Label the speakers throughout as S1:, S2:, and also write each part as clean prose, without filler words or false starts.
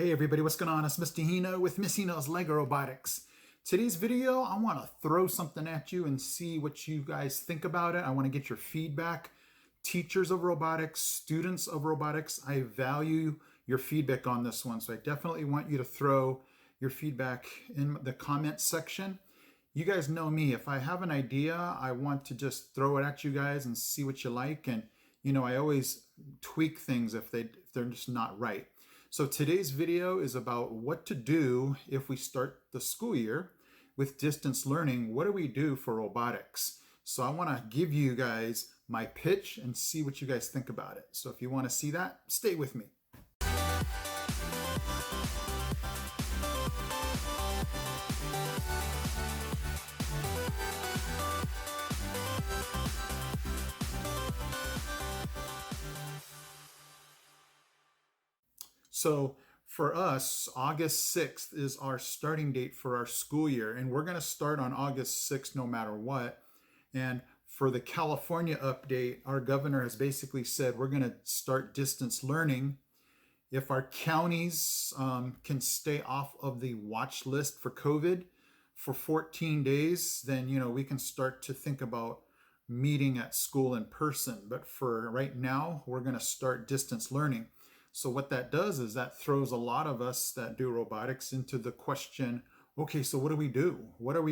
S1: Hey everybody, what's going on? It's Mr. Hino with Miss Hino's LEGO Robotics. Today's video, I want to throw something at you and see what you guys think about it. I want to get your feedback. Teachers of robotics, students of robotics, I value your feedback on this one. So I definitely want you to throw your feedback in the comments section. You guys know me. If I have an idea, I want to just throw it at you guys and see what you like. And I always tweak things if they're just not right. So today's video is about what to do if we start the school year with distance learning. What do we do for robotics? So I want to give you guys my pitch and see what you guys think about it. So if you want to see that, stay with me. So for us, August 6th is our starting date for our school year, and we're going to start on August 6th no matter what. And for the California update, our governor has basically said we're going to start distance learning. If our counties can stay off of the watch list for COVID for 14 days, then we can start to think about meeting at school in person. But for right now, we're going to start distance learning. So what that does is that throws a lot of us that do robotics into the question, okay, so what do we do? How are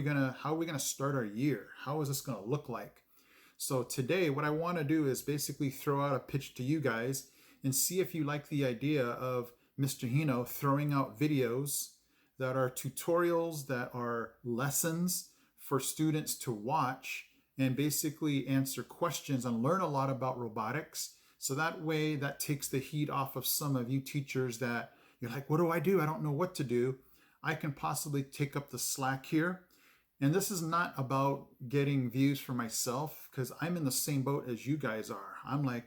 S1: we gonna start our year? How is this gonna look like? So today, what I wanna do is basically throw out a pitch to you guys and see if you like the idea of Mr. Hino throwing out videos that are tutorials, that are lessons for students to watch and basically answer questions and learn a lot about robotics. So that way, that takes the heat off of some of you teachers that you're like, what do? I don't know what to do. I can possibly take up the slack here. And this is not about getting views for myself, because I'm in the same boat as you guys are. I'm like,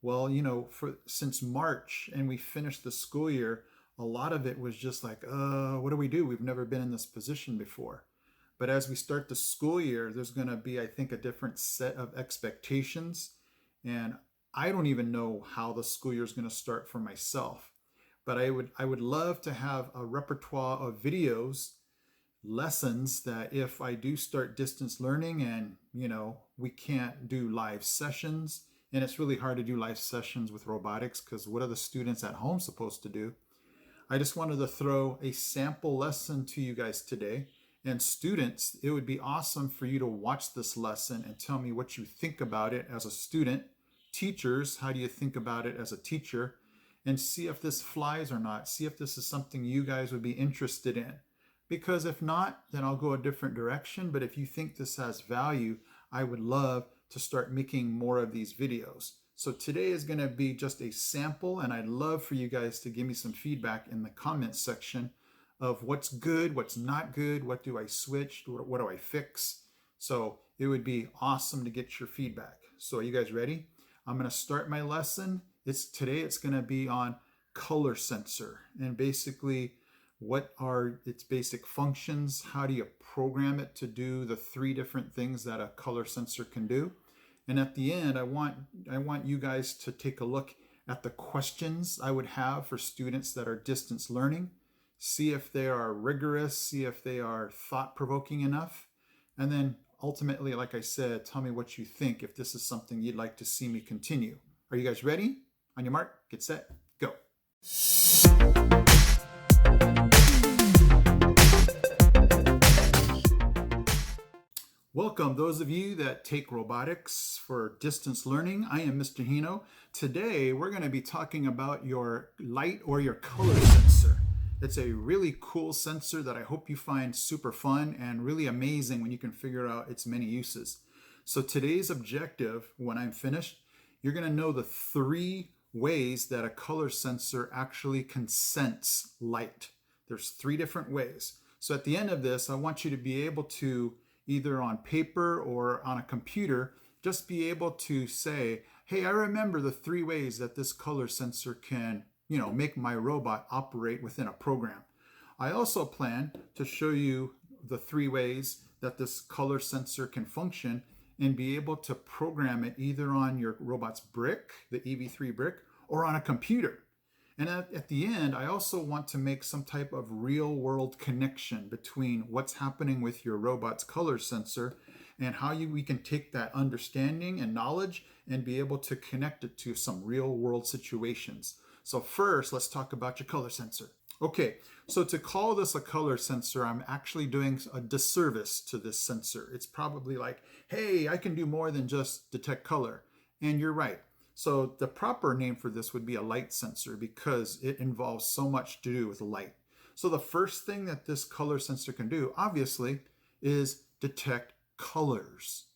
S1: well, since March and we finished the school year, a lot of it was just like, what do we do? We've never been in this position before. But as we start the school year, there's going to be, I think, a different set of expectations. And I don't even know how the school year is going to start for myself, but I would love to have a repertoire of videos, lessons that if I do start distance learning and, we can't do live sessions, and it's really hard to do live sessions with robotics because what are the students at home supposed to do? I just wanted to throw a sample lesson to you guys today. And students, it would be awesome for you to watch this lesson and tell me what you think about it as a student. Teachers, how do you think about it as a teacher? And see if this flies or not. See if this is something you guys would be interested in. Because if not, then I'll go a different direction. But if you think this has value, I would love to start making more of these videos. So today is going to be just a sample, and I'd love for you guys to give me some feedback in the comments section of what's good, what's not good, what do I switch, what do I fix. So it would be awesome to get your feedback. So are you guys ready? I'm going to start my lesson. Today it's going to be on color sensor and basically what are its basic functions. How do you program it to do the 3 different things that a color sensor can do? And at the end, I want you guys to take a look at the questions I would have for students that are distance learning. See if they are rigorous, see if they are thought-provoking enough. And then ultimately, like I said, tell me what you think if this is something you'd like to see me continue. Are you guys ready? On your mark, get set, go. Welcome, those of you that take robotics for distance learning. I am Mr. Hino. Today, we're going to be talking about your light or your color sensor. It's a really cool sensor that I hope you find super fun and really amazing when you can figure out its many uses. So today's objective, when I'm finished, you're going to know the 3 ways that a color sensor actually can sense light. There's 3 different ways. So at the end of this, I want you to be able to, either on paper or on a computer, just be able to say, hey, I remember the 3 ways that this color sensor can make my robot operate within a program. I also plan to show you the 3 ways that this color sensor can function and be able to program it either on your robot's brick, the EV3 brick, or on a computer. And at the end, I also want to make some type of real world connection between what's happening with your robot's color sensor and how we can take that understanding and knowledge and be able to connect it to some real world situations. So first, let's talk about your color sensor. Okay, so to call this a color sensor, I'm actually doing a disservice to this sensor. It's probably like, hey, I can do more than just detect color. And you're right. So the proper name for this would be a light sensor because it involves so much to do with light. So the first thing that this color sensor can do, obviously, is detect colors.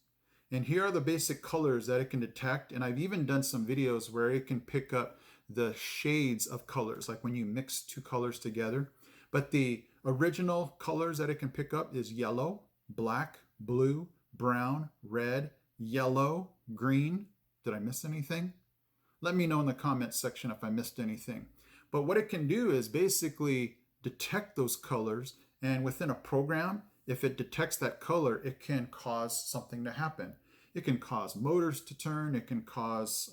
S1: And here are the basic colors that it can detect. And I've even done some videos where it can pick up the shades of colors, like when you mix two colors together. But the original colors that it can pick up is yellow, black, blue, brown, red, yellow, green. Did I miss anything? Let me know in the comments section if I missed anything. But what it can do is basically detect those colors, and within a program, if it detects that color, it can cause something to happen. It can cause motors to turn, it can cause,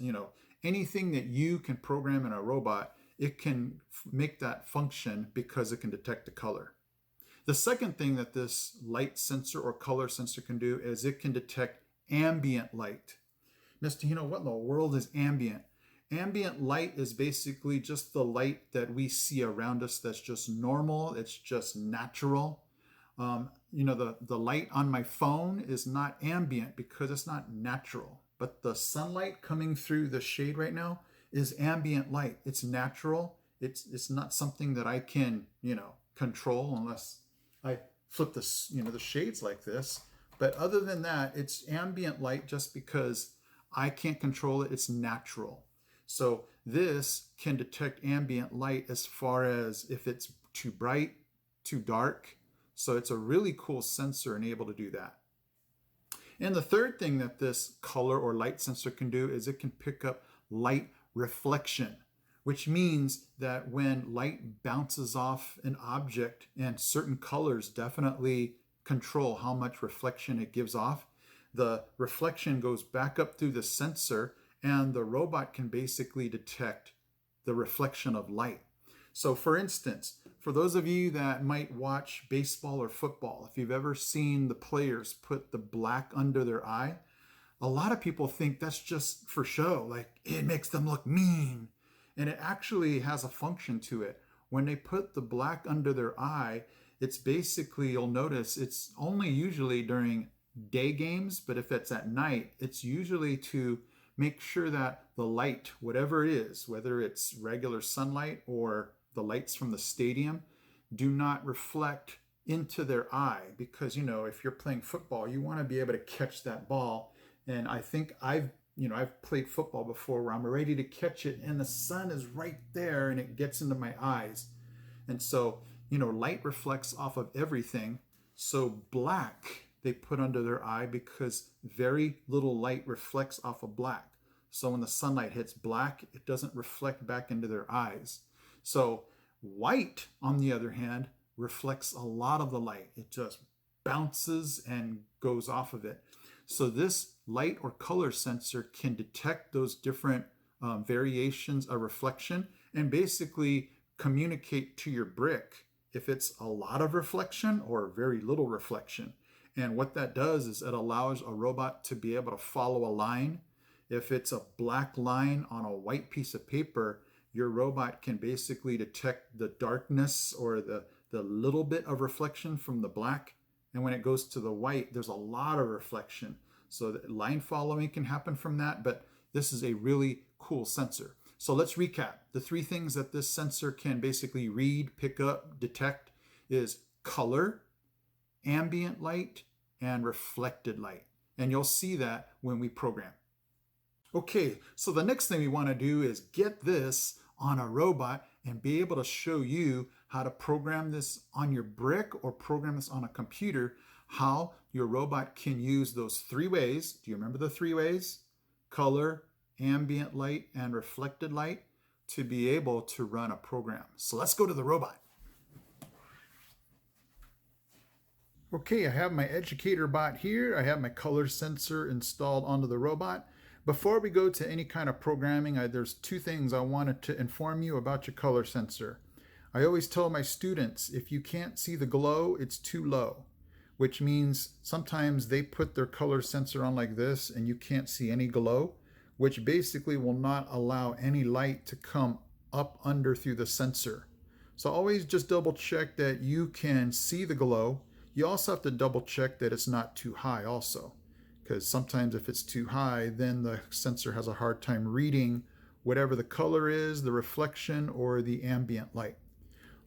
S1: anything that you can program in a robot, it can make that function because it can detect the color. The second thing that this light sensor or color sensor can do is it can detect ambient light. Mr. Hino, what in the world is ambient? Ambient light is basically just the light that we see around us that's just normal, it's just natural. The light on my phone is not ambient because it's not natural. But the sunlight coming through the shade right now is ambient light. It's natural. It's not something that I can, control unless I flip the shades like this. But other than that, it's ambient light just because I can't control it. It's natural. So this can detect ambient light as far as if it's too bright, too dark. So it's a really cool sensor and able to do that. And the third thing that this color or light sensor can do is it can pick up light reflection, which means that when light bounces off an object, and certain colors definitely control how much reflection it gives off, the reflection goes back up through the sensor and the robot can basically detect the reflection of light. So for instance, for those of you that might watch baseball or football, if you've ever seen the players put the black under their eye, a lot of people think that's just for show, like it makes them look mean. And it actually has a function to it. When they put the black under their eye, it's basically, you'll notice it's only usually during day games, but if it's at night, it's usually to make sure that the light, whatever it is, whether it's regular sunlight or the lights from the stadium, do not reflect into their eye. Because, if you're playing football, you want to be able to catch that ball. And I think I've played football before where I'm ready to catch it and the sun is right there and it gets into my eyes. And so, light reflects off of everything. So black they put under their eye because very little light reflects off of black. So when the sunlight hits black, it doesn't reflect back into their eyes. So white, on the other hand, reflects a lot of the light. It just bounces and goes off of it. So this light or color sensor can detect those different variations of reflection and basically communicate to your brick if it's a lot of reflection or very little reflection. And what that does is it allows a robot to be able to follow a line. If it's a black line on a white piece of paper, your robot can basically detect the darkness or the little bit of reflection from the black. And when it goes to the white, there's a lot of reflection. So the line following can happen from that, but this is a really cool sensor. So let's recap. The three things that this sensor can basically read, pick up, detect is color, ambient light, and reflected light. And you'll see that when we program. Okay, so the next thing we want to do is get this on a robot and be able to show you how to program this on your brick or program this on a computer, how your robot can use those three ways. Do you remember the three ways? Color, ambient light, and reflected light to be able to run a program. So let's go to the robot. Okay, I have my educator bot here. I have my color sensor installed onto the robot. Before we go to any kind of programming, there's two things I wanted to inform you about your color sensor. I always tell my students, if you can't see the glow, it's too low, which means sometimes they put their color sensor on like this and you can't see any glow, which basically will not allow any light to come up under through the sensor. So always just double check that you can see the glow. You also have to double check that it's not too high also, because sometimes if it's too high, then the sensor has a hard time reading whatever the color is, the reflection, or the ambient light.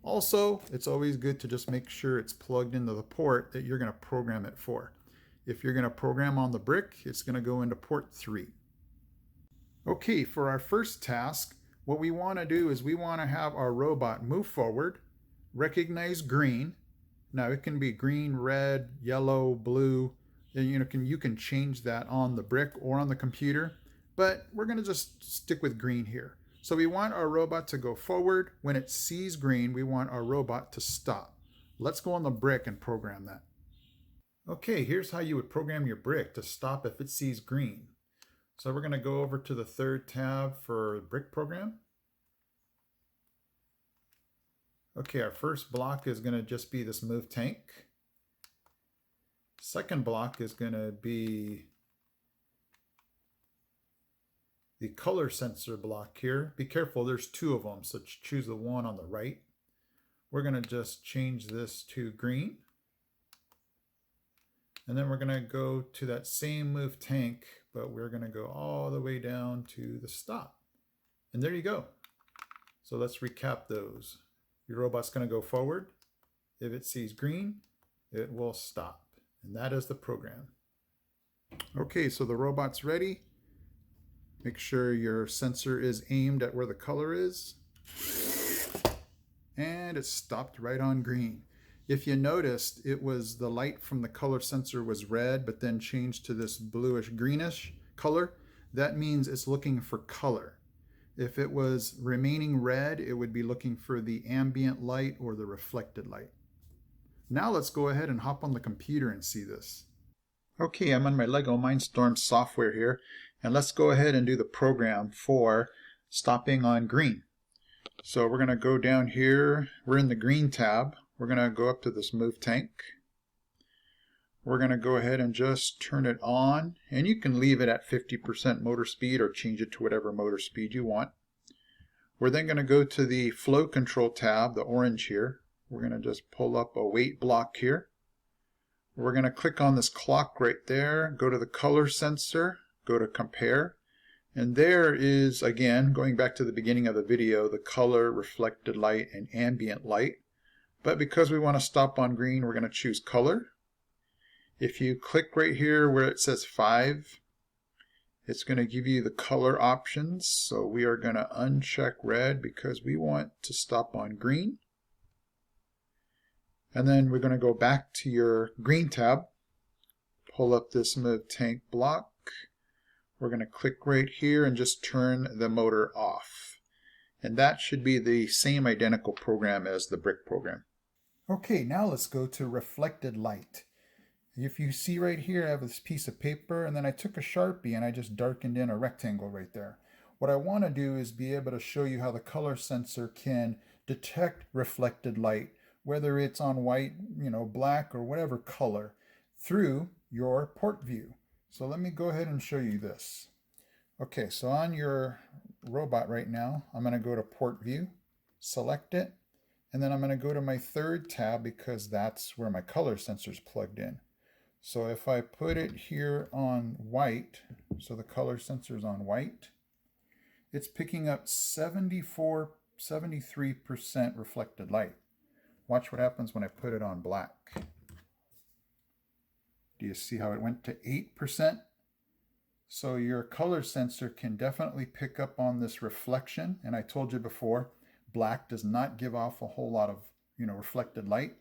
S1: Also, it's always good to just make sure it's plugged into the port that you're going to program it for. If you're going to program on the brick, it's going to go into port 3. Okay, for our first task, what we want to do is we want to have our robot move forward, recognize green. Now it can be green, red, yellow, blue. You can change that on the brick or on the computer, but we're going to just stick with green here. So we want our robot to go forward. When it sees green, we want our robot to stop. Let's go on the brick and program that. Okay, here's how you would program your brick to stop if it sees green. So we're going to go over to the third tab for brick program. Okay, our first block is going to just be this move tank. Second block is going to be the color sensor block here. Be careful, there's two of them, so choose the one on the right. We're going to just change this to green. And then we're going to go to that same move tank, but we're going to go all the way down to the stop. And there you go. So let's recap those. Your robot's going to go forward. If it sees green, it will stop. And that is the program. Okay, so the robot's ready. Make sure your sensor is aimed at where the color is. And it stopped right on green. If you noticed, it was the light from the color sensor was red, but then changed to this bluish greenish color. That means it's looking for color. If it was remaining red, it would be looking for the ambient light or the reflected light. Now let's go ahead and hop on the computer and see this. Okay, I'm on my LEGO Mindstorm software here, and let's go ahead and do the program for stopping on green. So we're going to go down here. We're in the green tab. We're going to go up to this move tank. We're going to go ahead and just turn it on, and you can leave it at 50% motor speed or change it to whatever motor speed you want. We're then going to go to the flow control tab, the orange here. We're going to just pull up a weight block here. We're going to click on this clock right there, go to the color sensor, go to compare, and there is, again, going back to the beginning of the video, the color, reflected light, and ambient light. But because we want to stop on green, we're going to choose color. If you click right here where it says 5, it's going to give you the color options. So we are going to uncheck red because we want to stop on green. And then we're going to go back to your green tab, pull up this move tank block. We're going to click right here and just turn the motor off. And that should be the same identical program as the brick program. Okay, now let's go to reflected light. If you see right here, I have this piece of paper, and then I took a Sharpie and I just darkened in a rectangle right there. What I want to do is be able to show you how the color sensor can detect reflected light, whether it's on white, black, or whatever color, through your port view. So let me go ahead and show you this. Okay, so on your robot right now, I'm going to go to port view, select it, and then I'm going to go to my third tab because that's where my color sensor is plugged in. So if I put it here on white, so the color sensor is on white, it's picking up 73% reflected light. Watch what happens when I put it on black. Do you see how it went to 8%? So your color sensor can definitely pick up on this reflection. And I told you before, black does not give off a whole lot of, reflected light.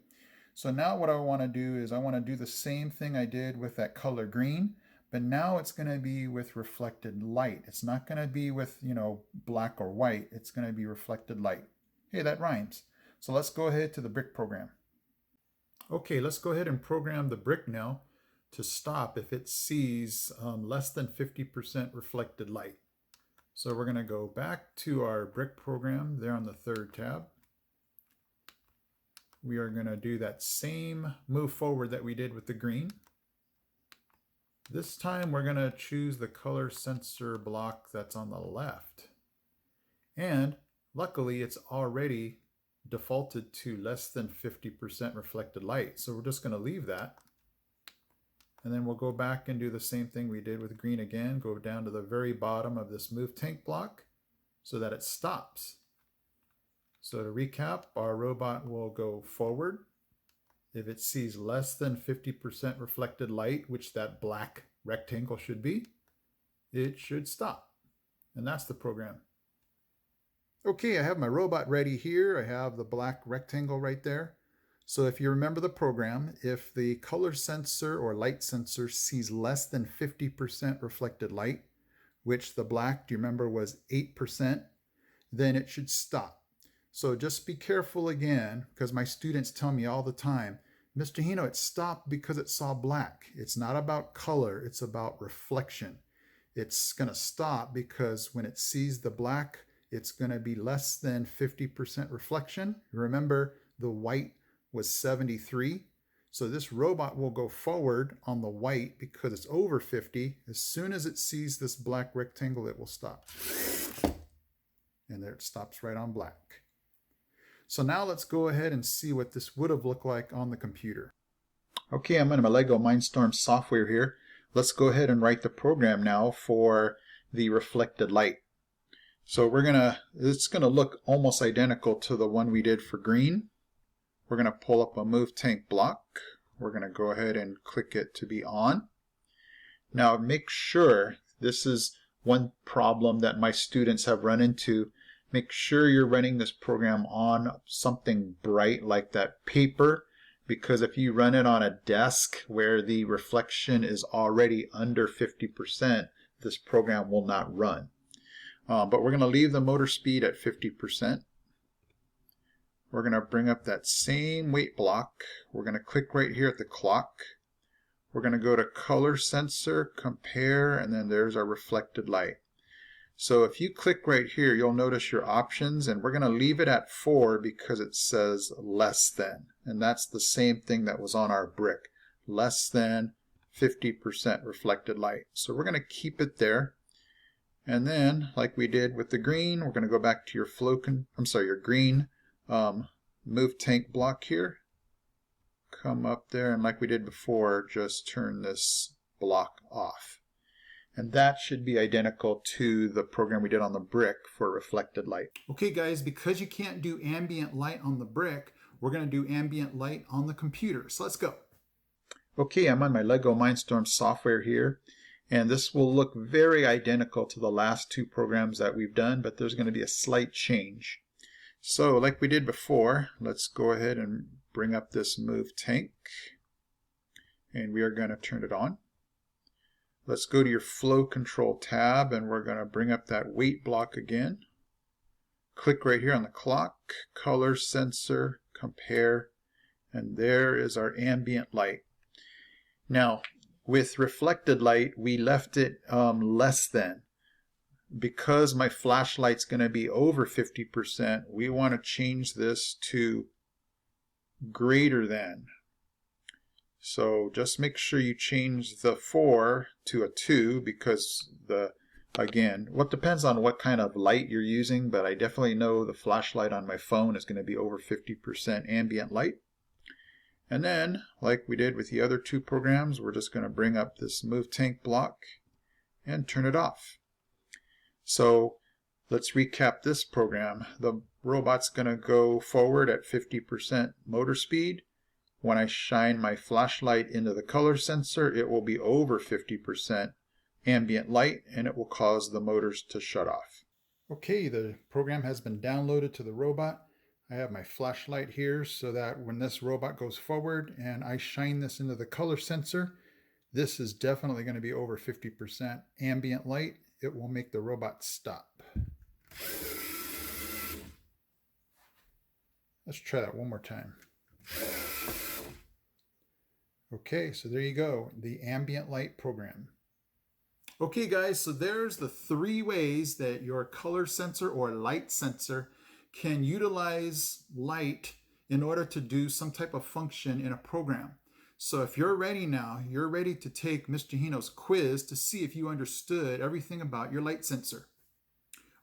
S1: So now what I want to do is I want to do the same thing I did with that color green, but now it's going to be with reflected light. It's not going to be with, black or white. It's going to be reflected light. Hey, that rhymes. So let's go ahead to the brick program. Okay, let's go ahead and program the brick now. to stop if it sees less than 50% reflected light. So we're going to go back to our brick program there on the third tab. We are going to do that same move forward that we did with the green. This time we're going to choose the color sensor block that's on the left. And luckily it's already defaulted to less than 50% reflected light. So we're just going to leave that. And then we'll go back and do the same thing we did with green again. Go down to the very bottom of this move tank block so that it stops. So to recap, our robot will go forward. If it sees less than 50% reflected light, which that black rectangle should be, it should stop. And that's the program. Okay, I have my robot ready here. I have the black rectangle right there. So if you remember the program, if the color sensor or light sensor sees less than 50% reflected light, which the black, do you remember, was 8%, then it should stop. So just be careful again, because my students tell me all the time, Mr. Hino, it stopped because it saw black. It's not about color, it's about reflection. It's going to stop because when it sees the black, it's going to be less than 50% reflection. Remember, the white was 73. So this robot will go forward on the white because it's over 50. As soon as it sees this black rectangle, it will stop. And there it stops right on black. So now let's go ahead and see what this would have looked like on the computer. Okay, I'm in my LEGO Mindstorm software here. Let's go ahead and write the program now for the reflected light. So it's gonna look almost identical to the one we did for green. We're going to pull up a move tank block. We're going to go ahead and click it to be on. Now make sure, this is one problem that my students have run into, make sure you're running this program on something bright like that paper, because if you run it on a desk where the reflection is already under 50%, this program will not run. But we're going to leave the motor speed at 50%. We're going to bring up that same weight block. We're going to click right here at the clock. We're going to go to color sensor, compare, and then there's our reflected light. So if you click right here, you'll notice your options, and we're going to leave it at 4 because it says less than. And that's the same thing that was on our brick. Less than 50% reflected light. So we're going to keep it there. And then, like we did with the green, we're going to go back to your green move tank block here, come up there, and like we did before, just turn this block off. And that should be identical to the program we did on the brick for reflected light. Okay guys, because you can't do ambient light on the brick, we're going to do ambient light on the computer. So let's go. Okay, I'm on my LEGO Mindstorm software here, and this will look very identical to the last two programs that we've done, but there's going to be a slight change. So like we did before, let's go ahead and bring up this move tank, and we are going to turn it on. Let's go to your flow control tab, and we're going to bring up that weight block again. Click right here on the clock, color sensor, compare, and there is our ambient light. Now with reflected light, we left it less than. Because my flashlight's going to be over 50%, we want to change this to greater than. So just make sure you change the 4 to a 2, because again, what depends on what kind of light you're using, but I definitely know the flashlight on my phone is going to be over 50% ambient light. And then, like we did with the other two programs, we're just going to bring up this move tank block and turn it off. So let's recap this program. The robot's going to go forward at 50% motor speed. When I shine my flashlight into the color sensor, it will be over 50% ambient light, and it will cause the motors to shut off. Okay, the program has been downloaded to the robot. I have my flashlight here so that when this robot goes forward and I shine this into the color sensor, this is definitely going to be over 50% ambient light. It will make the robot stop. Let's try that one more time. Okay, so there you go, the Ambient Light program. Okay guys, so there's the 3 ways that your color sensor or light sensor can utilize light in order to do some type of function in a program. So if you're ready now, you're ready to take Mr. Hino's quiz to see if you understood everything about your light sensor.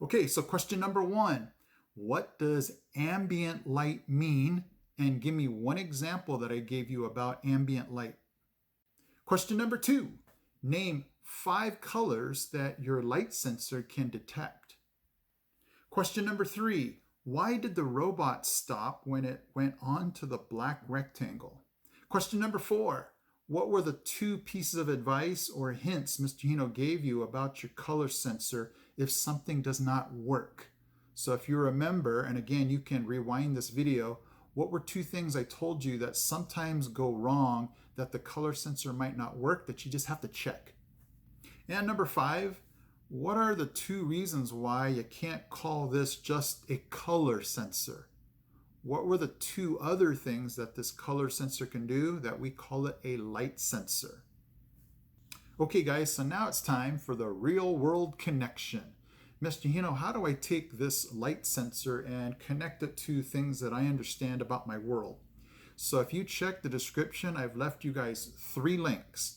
S1: Okay, so question number 1. What does ambient light mean? And give me one example that I gave you about ambient light. Question number 2. Name 5 colors that your light sensor can detect. Question number 3. Why did the robot stop when it went onto the black rectangle? Question number 4. What were the 2 pieces of advice or hints Mr. Hino gave you about your color sensor if something does not work? So if you remember, and again, you can rewind this video, what were 2 things I told you that sometimes go wrong, that the color sensor might not work, that you just have to check? And number 5, what are the 2 reasons why you can't call this just a color sensor? What were the 2 other things that this color sensor can do that we call it a light sensor? Okay guys, so now it's time for the real world connection. Mr. Hino, how do I take this light sensor and connect it to things that I understand about my world? So if you check the description, I've left you guys 3 links.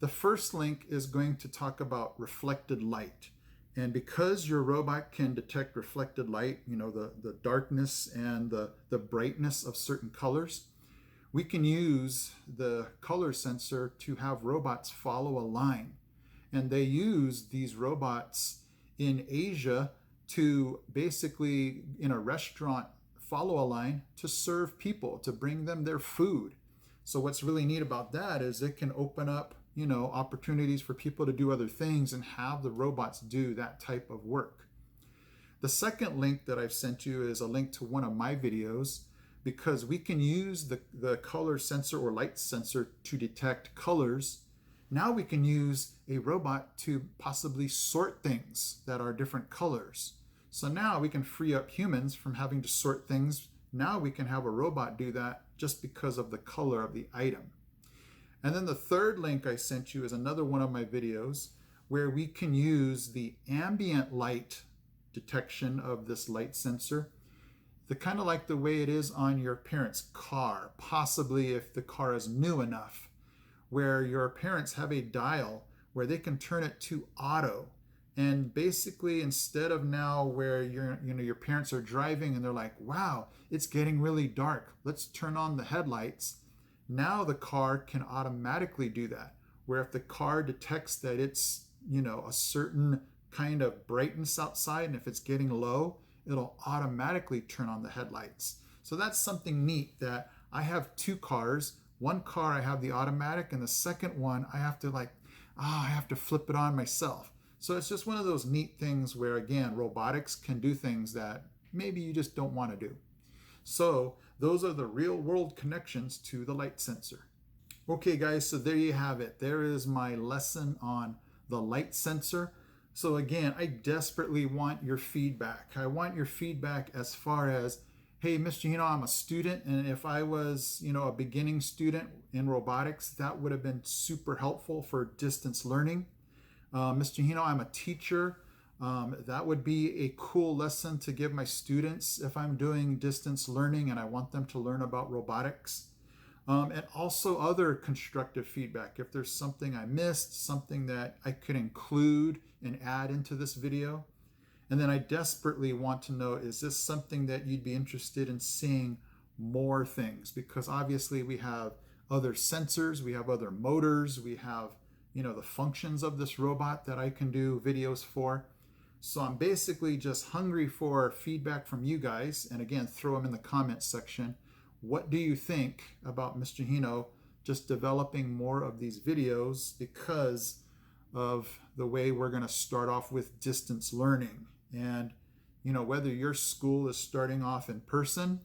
S1: The first link is going to talk about reflected light. And because your robot can detect reflected light, you know, the darkness and the brightness of certain colors, we can use the color sensor to have robots follow a line. And they use these robots in Asia to basically, in a restaurant, follow a line to serve people, to bring them their food. So what's really neat about that is it can open up, you know, opportunities for people to do other things and have the robots do that type of work. The second link that I've sent you is a link to one of my videos, because we can use the color sensor or light sensor to detect colors. Now we can use a robot to possibly sort things that are different colors. So now we can free up humans from having to sort things. Now we can have a robot do that just because of the color of the item. And then the third link I sent you is another one of my videos where we can use the ambient light detection of this light sensor, the kind of like the way it is on your parents' car, possibly if the car is new enough, where your parents have a dial where they can turn it to auto. And basically, instead of now where your parents are driving and they're like, wow, it's getting really dark, let's turn on the headlights. Now the car can automatically do that, where if the car detects that it's, you know, a certain kind of brightness outside, and if it's getting low, it'll automatically turn on the headlights. So that's something neat that I have 2 cars. One car I have the automatic, and the second one I have to I have to flip it on myself. So it's just one of those neat things where, again, robotics can do things that maybe you just don't want to do. So those are the real world connections to the light sensor. Okay guys, so there you have it. There is my lesson on the light sensor. So again, I desperately want your feedback. I want your feedback as far as, hey, Mr. Hino, I'm a student, and if I was, you know, a beginning student in robotics, that would have been super helpful for distance learning. Mr. Hino, I'm a teacher. That would be a cool lesson to give my students if I'm doing distance learning and I want them to learn about robotics. And also other constructive feedback. If there's something I missed, something that I could include and add into this video. And then I desperately want to know, is this something that you'd be interested in seeing more things? Because obviously we have other sensors, we have other motors, we have, you know, the functions of this robot that I can do videos for. So I'm basically just hungry for feedback from you guys. And again, throw them in the comments section. What do you think about Mr. Hino just developing more of these videos because of the way we're going to start off with distance learning? And, you know, whether your school is starting off in person,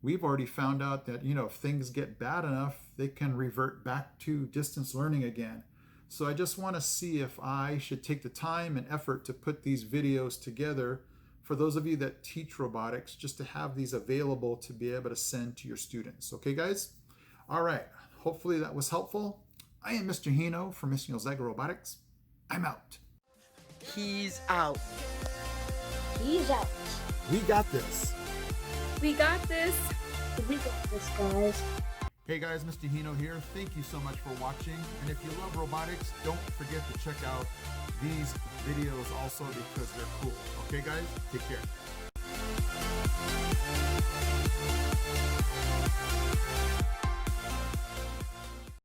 S1: we've already found out that, you know, if things get bad enough, they can revert back to distance learning again. So I just want to see if I should take the time and effort to put these videos together for those of you that teach robotics, just to have these available to be able to send to your students. Okay, guys? All right. hopefully that was helpful. I am Mr. Hino from Mr. LEGO Robotics. I'm out.
S2: He's out.
S3: He's out.
S1: We got this.
S4: We got this.
S3: We got this, guys.
S1: Hey guys, Mr. Hino here. Thank you so much for watching. And if you love robotics, don't forget to check out these videos also because they're cool. Okay guys, take care.